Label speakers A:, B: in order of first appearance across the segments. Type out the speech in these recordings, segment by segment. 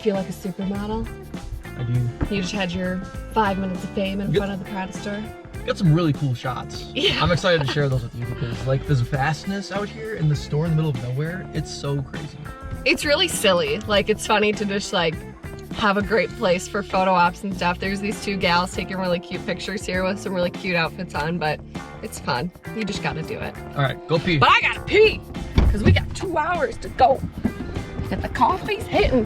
A: feel like a supermodel?
B: I do.
A: You just had your 5 minutes of fame in front of the Prada store?
B: Got some really cool shots.
A: Yeah.
B: I'm excited to share those with you because like this vastness out here in the store in the middle of nowhere, it's so crazy.
A: It's really silly. Like, it's funny to just like have a great place for photo ops and stuff. There's these two gals taking really cute pictures here with some really cute outfits on, but it's fun. You just gotta do it.
B: All right, go pee.
A: But I gotta pee, because we got 2 hours to go. And the coffee's hitting.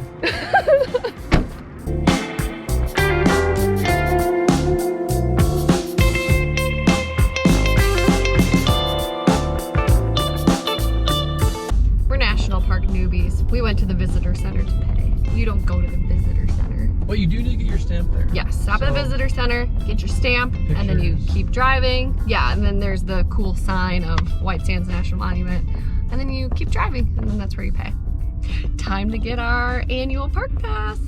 A: We're National Park newbies. We went to the visitor center to pay. You don't go to the visitor center.
B: Well, you do need to get your stamp there.
A: Yes, stop at the visitor center, get your stamp, and then you keep driving. Yeah, and then there's the cool sign of White Sands National Monument. And then you keep driving, and then that's where you pay. Time to get our annual park pass.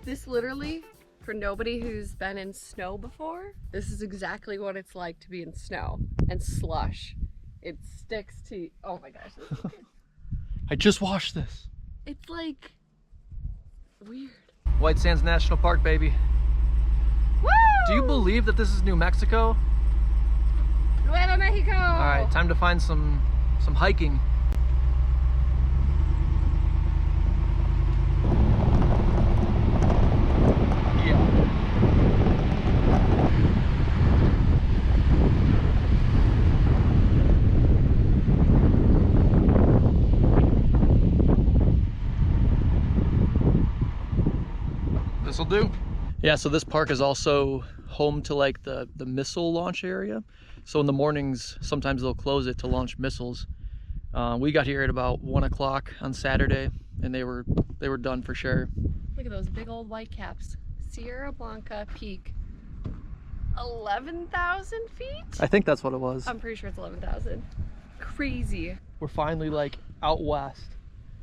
A: This literally, for nobody who's been in snow before, this is exactly what it's like to be in snow and slush. It sticks to, oh my gosh.
B: I just washed this.
A: It's like weird.
B: White Sands National Park, baby.
A: Woo!
B: Do you believe that this is New Mexico?
A: Nuevo Mexico!
B: All right, time to find some hiking. This'll do. Yeah, so this park is also home to like the missile launch area. So in the mornings, sometimes they'll close it to launch missiles. We got here at about 1 o'clock on Saturday, and they were done for sure.
A: Look at those big old white caps. Sierra Blanca Peak. 11,000 feet?
B: I think that's what it was.
A: I'm pretty sure it's 11,000. Crazy.
B: We're finally like out west.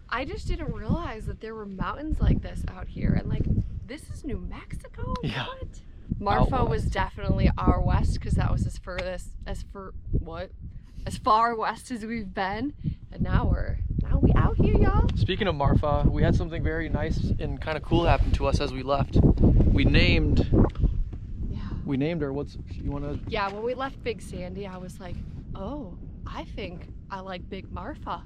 A: I just didn't realize that there were mountains like this out here, and like, this is New Mexico?
B: Yeah.
A: What? Marfa was definitely our west, because that was as far west as we've been, and now we out here, y'all.
B: Speaking of Marfa, we had something very nice and kind of cool happen to us as we left. We named her. What's you want to?
A: Yeah, when we left Big Sandy, I was like, oh, I think I like Big Marfa.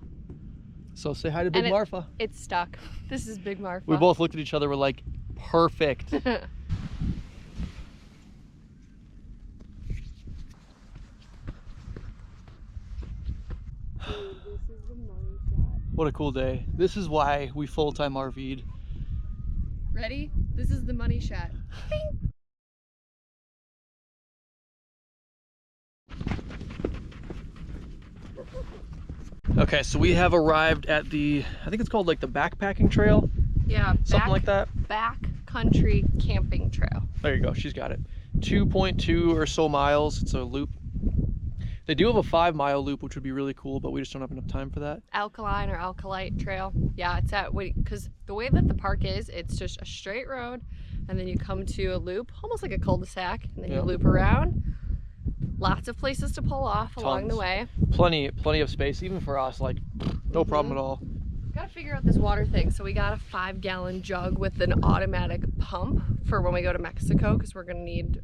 B: So say hi to Big Marfa.
A: It's stuck. This is Big Marfa.
B: We both looked at each other. We're like, perfect. What a cool day. This is why we full-time RV'd.
A: Ready? This is the money shot. Bing.
B: Okay, so we have arrived at the, I think it's called like the backpacking trail.
A: Yeah,
B: something like that.
A: Back country camping trail.
B: There you go, she's got it. 2.2 or so miles, it's a loop. They do have a 5-mile loop, which would be really cool, but we just don't have enough time for that.
A: Alkaline or alkalite trail. Yeah, it's at, because the way that the park is, it's just a straight road, and then you come to a loop, almost like a cul-de-sac, and then you loop around. Lots of places to pull off along the way.
B: Plenty of space, even for us, like no problem at all.
A: Gotta figure out this water thing. So we got a 5-gallon jug with an automatic pump for when we go to Mexico, because we're gonna need,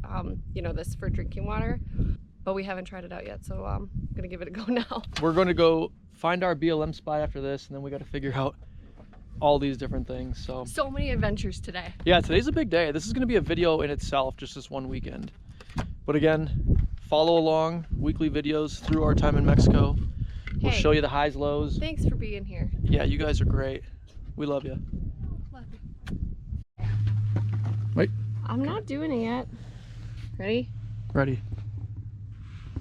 A: you know, this for drinking water. But we haven't tried it out yet, so I'm gonna give it a go now. We're gonna go find our BLM spot after this, and then we gotta figure out all these different things. So many adventures today.
B: Yeah, today's a big day. This is gonna be a video in itself, just this one weekend. But again, follow along, weekly videos through our time in Mexico. We'll show you the highs, lows.
A: Thanks for being here.
B: Yeah, you guys are great. We love you.
A: Love you.
B: Wait.
A: I'm not doing it yet. Ready?
B: Ready.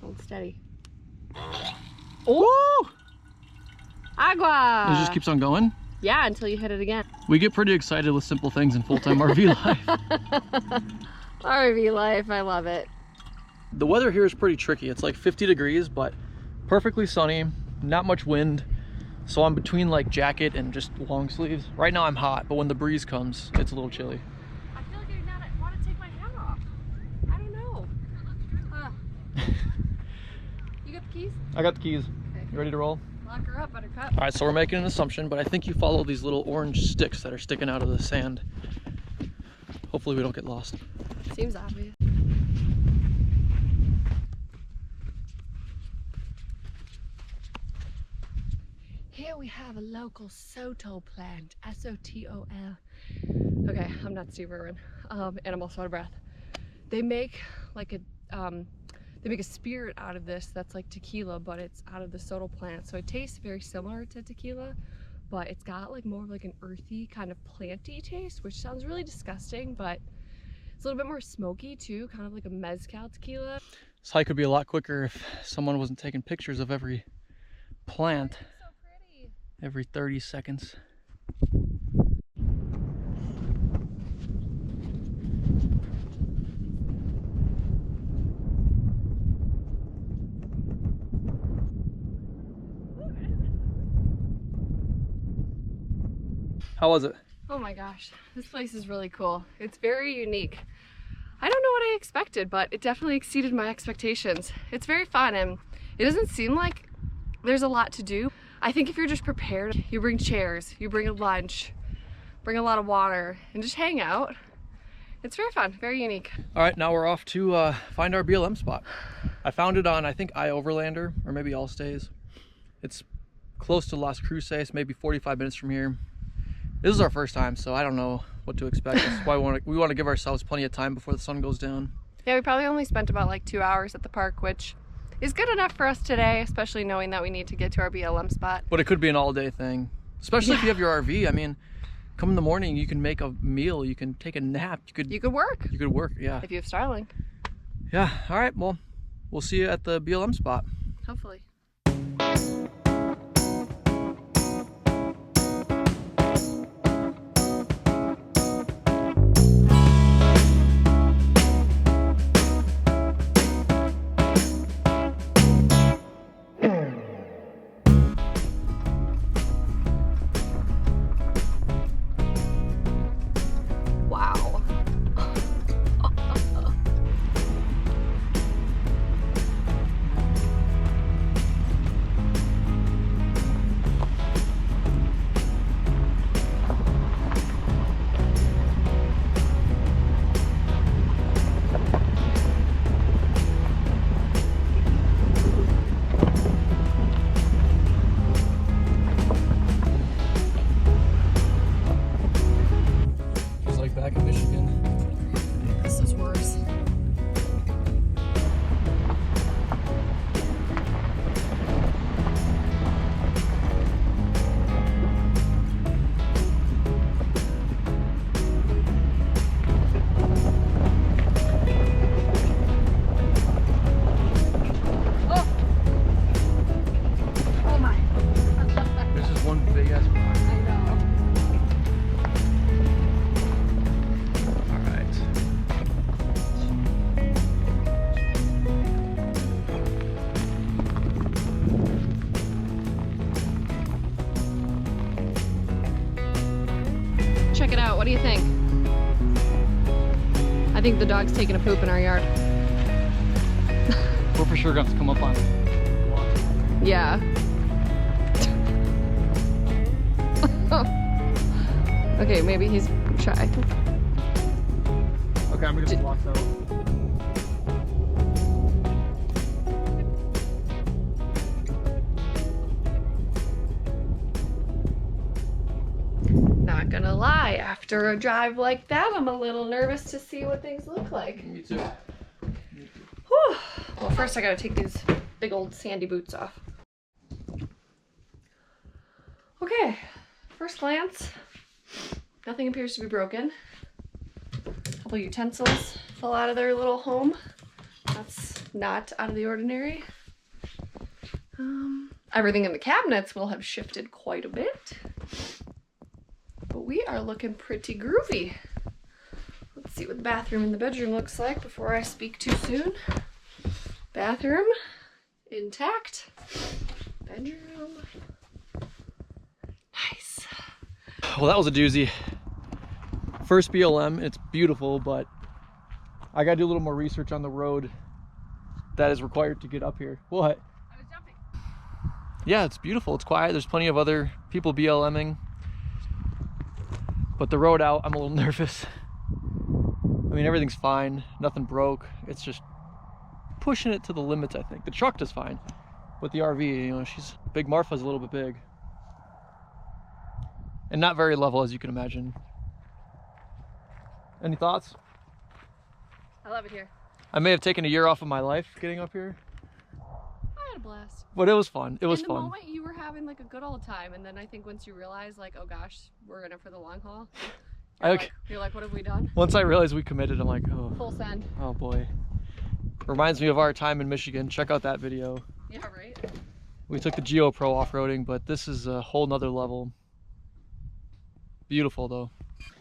A: Hold steady.
B: Oh!
A: Agua!
B: It just keeps on going?
A: Yeah, until you hit it again.
B: We get pretty excited with simple things in full-time RV life.
A: RV life, I love it.
B: The weather here is pretty tricky. It's like 50 degrees, but perfectly sunny, not much wind. So I'm between like jacket and just long sleeves. Right now I'm hot, but when the breeze comes, it's a little chilly.
A: I feel like I want to take my hat off. I don't know. You got the keys?
B: I got the keys.
A: Okay.
B: You ready to roll?
A: Lock her up, Buttercup.
B: All right, so we're making an assumption, but I think you follow these little orange sticks that are sticking out of the sand. Hopefully we don't get lost.
A: Seems obvious. Here we have a local Soto plant, S-O-T-O-L. Okay, I'm not Steve Irwin, and I'm also out of breath. They make like a, they make a spirit out of this that's like tequila, but it's out of the Soto plant. So it tastes very similar to tequila, but it's got like more of like an earthy kind of planty taste, which sounds really disgusting, but it's a little bit more smoky too, kind of like a mezcal tequila.
B: This hike would be a lot quicker if someone wasn't taking pictures of every plant
A: So pretty.
B: every 30 seconds. How was it?
A: Oh my gosh, this place is really cool. It's very unique. I don't know what I expected, but it definitely exceeded my expectations. It's very fun, and it doesn't seem like there's a lot to do. I think if you're just prepared, you bring chairs, you bring a lunch, bring a lot of water, and just hang out. It's very fun, very unique.
B: All right, now we're off to find our BLM spot. I found it on, I think, iOverlander, or maybe Allstays. It's close to Las Cruces, maybe 45 minutes from here. This is our first time, so I don't know what to expect. That's why we want to give ourselves plenty of time before the sun goes down.
A: Yeah, we probably only spent about like 2 hours at the park, which is good enough for us today, especially knowing that we need to get to our BLM spot.
B: But it could be an all-day thing, especially if you have your RV. I mean, come in the morning, you can make a meal, you can take a nap, you could
A: work.
B: You could work, yeah.
A: If you have Starlink.
B: Yeah, all right, well, we'll see you at the BLM spot.
A: Hopefully. Wow.
B: Feels like back in Michigan.
A: This is worse. Oh! Oh my.
B: This is one big ass rock.
A: I know.
B: All right.
A: Check it out. What do you think? I think the dog's taking a poop in our yard.
B: We're for sure going to come up on it.
A: Yeah. Okay, maybe he's shy.
B: Okay, I'm gonna just walk out.
A: Not gonna lie, after a drive like that, I'm a little nervous to see what things look like.
B: Me too.
A: Whew. Well, first I gotta take these big old sandy boots off. Okay, first glance, nothing appears to be broken. A couple utensils fell out of their little home. That's not out of the ordinary. Everything in the cabinets will have shifted quite a bit. But we are looking pretty groovy. Let's see what the bathroom and the bedroom looks like before I speak too soon. Bathroom, intact. Bedroom, nice.
B: Well, that was a doozy. First BLM, it's beautiful, but I gotta do a little more research on the road that is required to get up here. What?
A: I was jumping.
B: Yeah, it's beautiful. It's quiet. There's plenty of other people BLMing. But the road out, I'm a little nervous. I mean, everything's fine. Nothing broke. It's just pushing it to the limits, I think. The truck does fine. But the RV, you know, Big Marfa's a little bit big. And not very level, as you can imagine. Any thoughts?
A: I love it here. I
B: may have taken a year off of my life getting up here.
A: I had a blast.
B: But it was fun. It was
A: in
B: fun.
A: the moment you were having like a good old time, and then I think once you realize like, oh gosh, we're in it for the long haul. You're like, what have we done?
B: Once I realized we committed, I'm like, oh.
A: Full send.
B: Oh boy. Reminds me of our time in Michigan. Check out that video.
A: Yeah, right?
B: We took the Geo Pro off-roading, but this is a whole nother level. Beautiful though.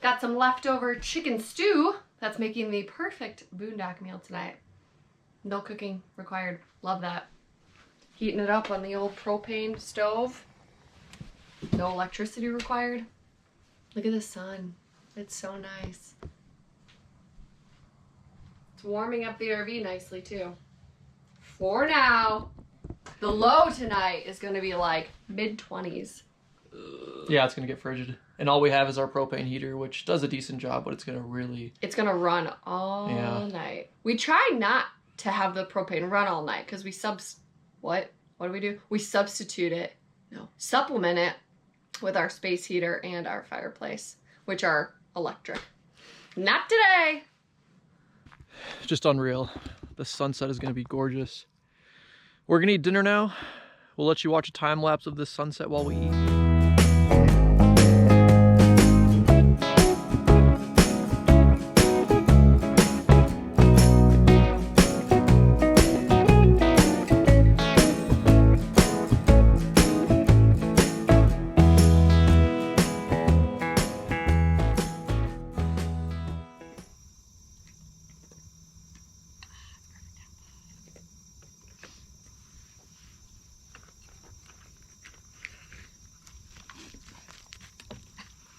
A: Got some leftover chicken stew. That's making the perfect boondock meal tonight. No cooking required. Love that. Heating it up on the old propane stove. No electricity required. Look at the sun. It's so nice. It's warming up the RV nicely too. For now, the low tonight is going to be like mid-20s.
B: Yeah, it's going to get frigid. And all we have is our propane heater, which does a decent job, but it's going to
A: run all night. We try not to have the propane run all night because we what do we do? We supplement it with our space heater and our fireplace, which are electric. Not today.
B: Just unreal. The sunset is going to be gorgeous. We're going to eat dinner now. We'll let you watch a time lapse of this sunset while we eat.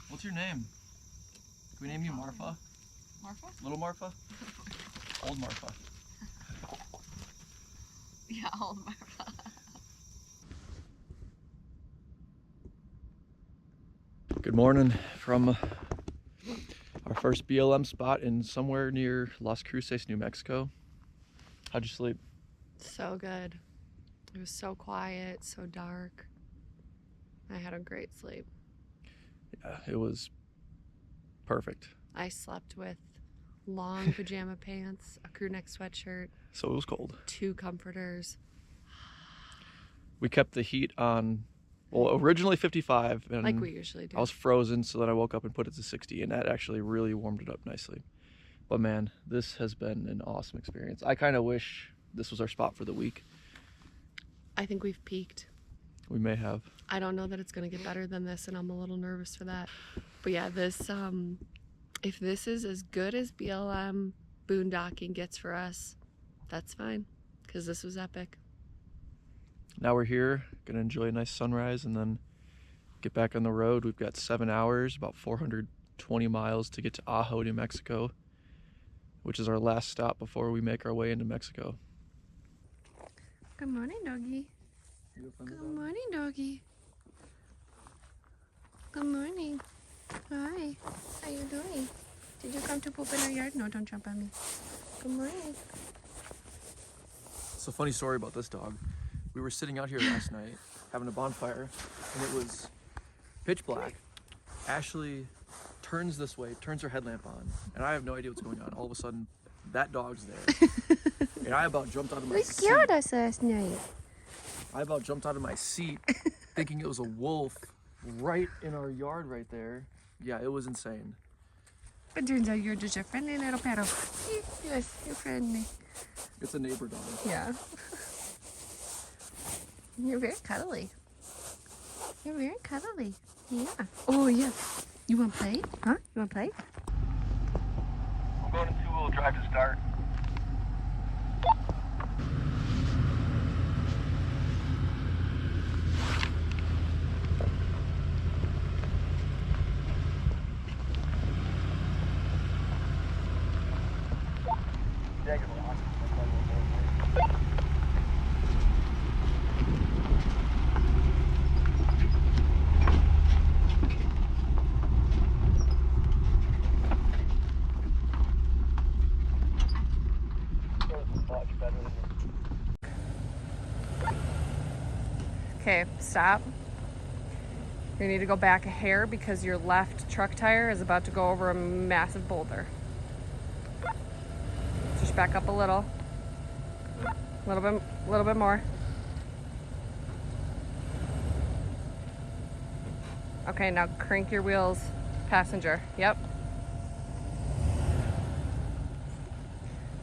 B: What's your name? Can we name you Marfa?
A: Marfa?
B: Little Marfa? Old Marfa?
A: Yeah, old Marfa.
B: Good morning from our first BLM spot in somewhere near Las Cruces, New Mexico. How'd you sleep?
A: So good. It was so quiet, so dark. I had a great sleep.
B: Yeah, it was perfect.
A: I slept with long pajama pants, a crew neck sweatshirt.
B: So it was cold.
A: 2 comforters.
B: We kept the heat on, well, originally 55. And
A: like we usually do.
B: I was frozen, so then I woke up and put it to 60, and that actually really warmed it up nicely. But man, this has been an awesome experience. I kind of wish this was our spot for the week.
A: I think we've peaked.
B: We may have.
A: I don't know that it's going to get better than this, and I'm a little nervous for that. But yeah, this, if this is as good as BLM boondocking gets for us, that's fine, because this was epic.
B: Now we're here, gonna enjoy a nice sunrise and then get back on the road. We've got 7 hours, about 420 miles to get to Ajo, New Mexico, which is our last stop before we make our way into Mexico.
A: Good morning, doggy. Good morning, doggy. Good morning. Hi. How you doing? Did you come to poop in our yard? No, don't jump on me. Good morning.
B: It's a funny story about this dog. We were sitting out here last night having a bonfire, and it was pitch black. Ashley turns this way, turns her headlamp on, and I have no idea what's going on. All of a sudden, that dog's there. And I about jumped out of my seat.
A: You scared us last night.
B: I about jumped out of my seat thinking it was a wolf right in our yard right there. Yeah, it was insane.
A: But turns out you're just a friendly little pedo. Yes, you're friendly.
B: It's a neighbor dog.
A: Yeah. You're very cuddly. You're very cuddly. Yeah. Oh, yeah. You want to play? Huh? You want to play?
B: I'm going in 2-wheel drive to start.
A: Okay, stop. You need to go back a hair because your left truck tire is about to go over a massive boulder. Just back up a little. A little bit more. Okay, now crank your wheels, passenger. Yep.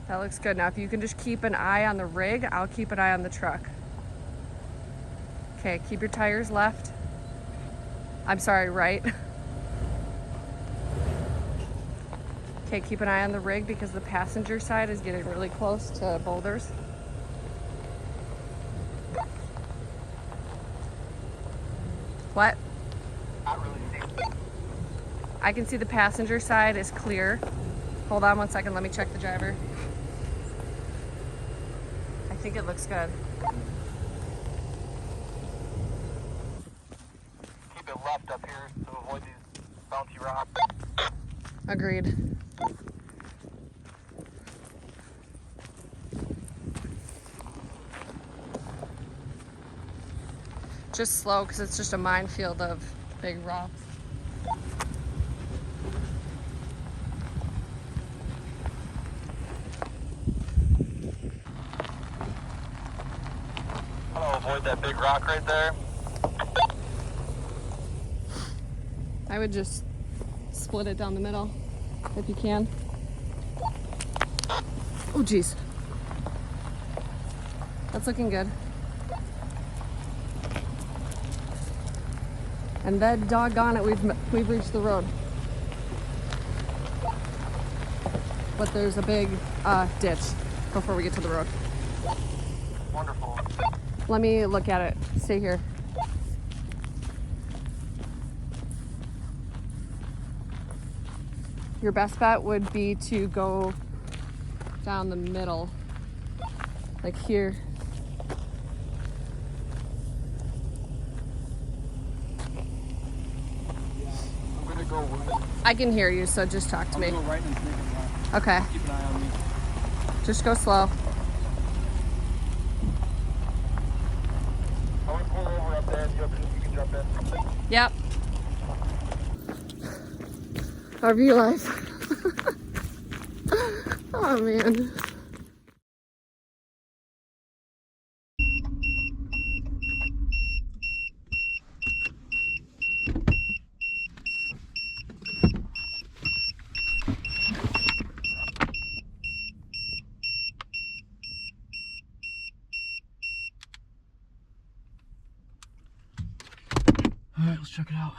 A: That looks good. Now if you can just keep an eye on the rig, I'll keep an eye on the truck. Okay, keep your tires left. I'm sorry, right. Okay, keep an eye on the rig because the passenger side is getting really close to boulders. What?
C: Not really seeing.
A: I can see the passenger side is clear. Hold on one second, let me check the driver. I think it looks good.
C: Keep it left up here to avoid these bouncy rocks.
A: Agreed. Just slow because it's just a minefield of big rocks.
C: I'm gonna avoid that big rock right there.
A: I would just split it down the middle if you can. Oh geez. That's looking good. And then doggone it, we've reached the road. But there's a big ditch before we get to the road.
C: Wonderful.
A: Let me look at it. Stay here. Your best bet would be to go down the middle, like here.
C: I'm gonna go right.
A: I can hear you, so just talk to me.
C: Go right and make it left.
A: Okay,
C: Keep an eye on me.
A: just go slow.
C: I'm gonna pull over up there and you can jump in.
A: Yep. RV life. Oh man.
B: All right, let's check it out.